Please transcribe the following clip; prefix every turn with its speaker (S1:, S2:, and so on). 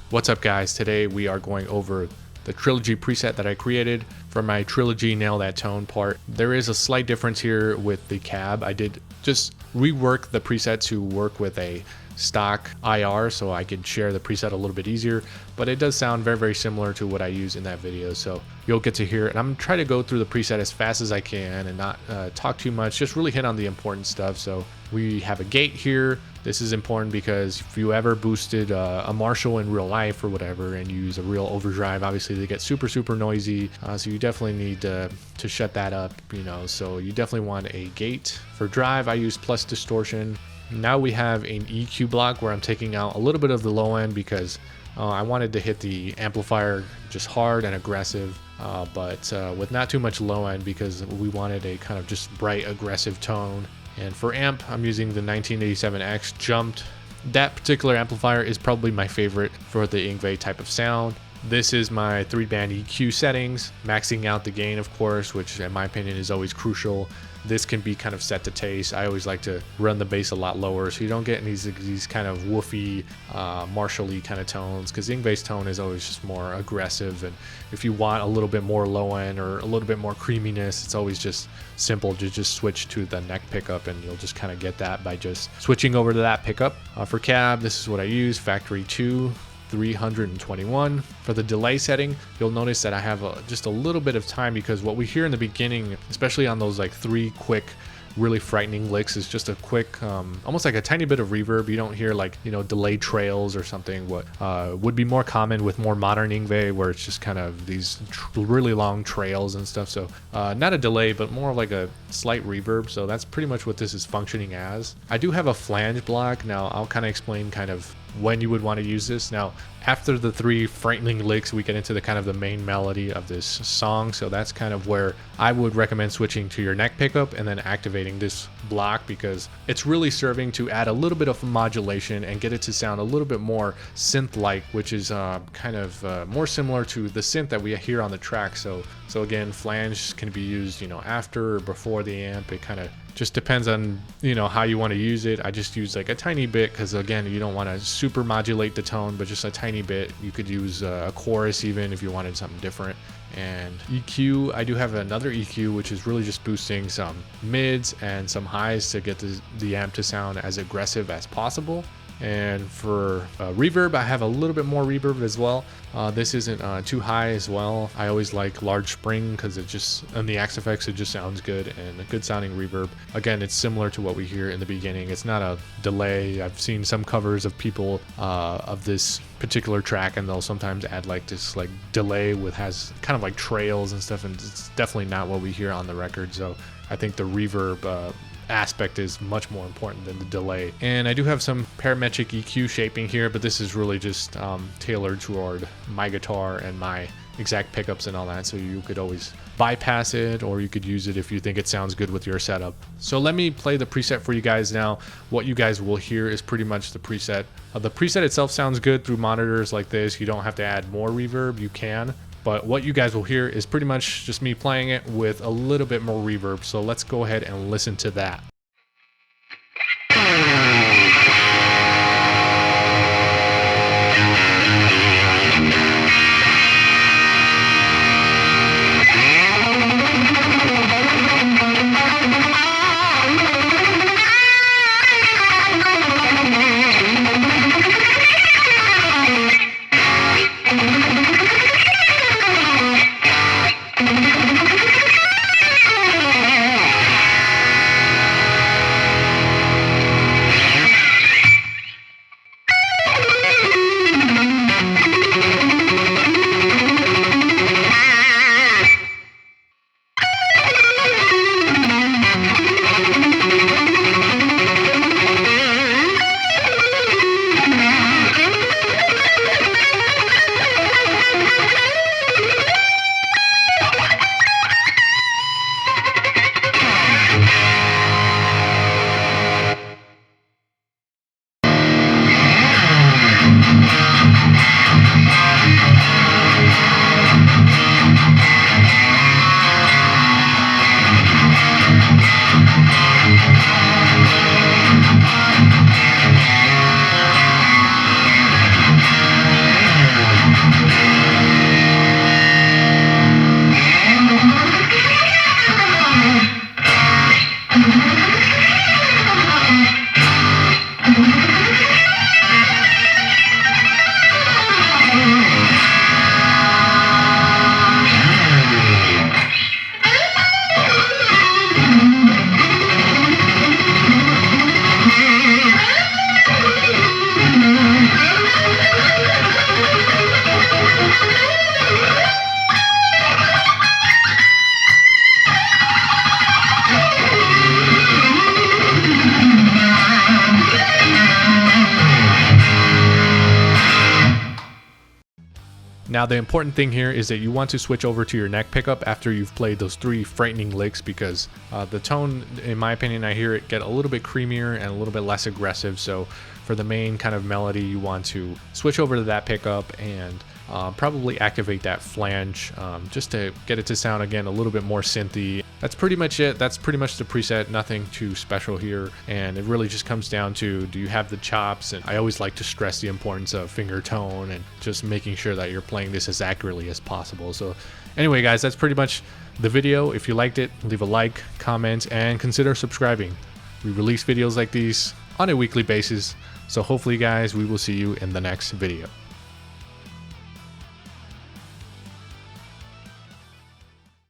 S1: What's up guys, today we are going over the Trilogy preset that I created for my Trilogy Nail That Tone part. There is a slight difference here with the cab. I did just rework the preset to work with a stock IR so I could share the preset a little bit easier, but it does sound very similar to what I use in that video, so you'll get to hear it. And I'm gonna try to go through the preset as fast as I can and not talk too much, just really hit on the important stuff. So we have a gate here. This is important because if you ever boosted a Marshall in real life or whatever and you use a real overdrive, obviously they get super noisy, so you definitely need to shut that up, you know. So you definitely want a gate. For drive, I use plus distortion. Now we have an EQ block where I'm taking out a little bit of the low end because I wanted to hit the amplifier just hard and aggressive, but with not too much low end because we wanted a kind of just bright aggressive tone. And for amp, I'm using the 1987X jumped. That particular amplifier is probably my favorite for the Yngwie type of sound. This is my 3-band EQ settings, maxing out the gain of course, which in my opinion is always crucial. This can be kind of set to taste. I always like to run the bass a lot lower so you don't get these kind of woofy, Marshall-y kind of tones, because Yngwie's tone is always just more aggressive. And if you want a little bit more low end or a little bit more creaminess, it's always just simple to just switch to the neck pickup and you'll just kind of get that by just switching over to that pickup. For cab, this is what I use, Factory 2. 321. For the delay setting, you'll notice that I have just a little bit of time because what we hear in the beginning, especially on those like 3 quick really frightening licks, is just a quick almost like a tiny bit of reverb. You don't hear like, you know, delay trails or something, what would be more common with more modern Yngwie, where it's just kind of these really long trails and stuff. So not a delay, but more like a slight reverb. So that's pretty much what this is functioning as. I do have a flange block. Now I'll kind of explain kind of when you would want to use this. Now after the 3 frightening licks, we get into the kind of the main melody of this song, so that's kind of where I would recommend switching to your neck pickup and then activating this block, because it's really serving to add a little bit of modulation and get it to sound a little bit more synth-like, which is kind of more similar to the synth that we hear on the track. So again, flange can be used, you know, after or before the amp. It kind of just depends on, you know, how you want to use it. I just use like a tiny bit because again, you don't want to super modulate the tone, but just a tiny bit. You could use a chorus even if you wanted something different. And EQ, I do have another EQ which is really just boosting some mids and some highs to get the amp to sound as aggressive as possible. And for reverb, I have a little bit more reverb as well. This isn't too high as well. I always like large spring because it just, on the Axe effects, it just sounds good, and a good sounding reverb. Again, it's similar to what we hear in the beginning. It's not a delay. I've seen some covers of people of this particular track, and they'll sometimes add like this like delay with has kind of like trails and stuff, and it's definitely not what we hear on the record. So I think the reverb aspect is much more important than the delay. And I do have some parametric EQ shaping here, but this is really just tailored toward my guitar and my exact pickups and all that, so you could always bypass it or you could use it if you think it sounds good with your setup. So let me play the preset for you guys now. What you guys will hear is pretty much the preset. The preset itself sounds good through monitors like this. You don't have to add more reverb, you can. But what you guys will hear is pretty much just me playing it with a little bit more reverb. So let's go ahead and listen to that. Now the important thing here is that you want to switch over to your neck pickup after you've played those 3 frightening licks, because the tone, in my opinion, I hear it get a little bit creamier and a little bit less aggressive. So for the main kind of melody, you want to switch over to that pickup and probably activate that flange just to get it to sound again a little bit more synthy. That's pretty much it. That's pretty much the preset. Nothing too special here, and it really just comes down to, do you have the chops? And I always like to stress the importance of finger tone and just making sure that you're playing this as accurately as possible. So anyway guys, that's pretty much the video. If you liked it, leave a like, comment, and consider subscribing. We release videos like these on a weekly basis, so hopefully guys, we will see you in the next video.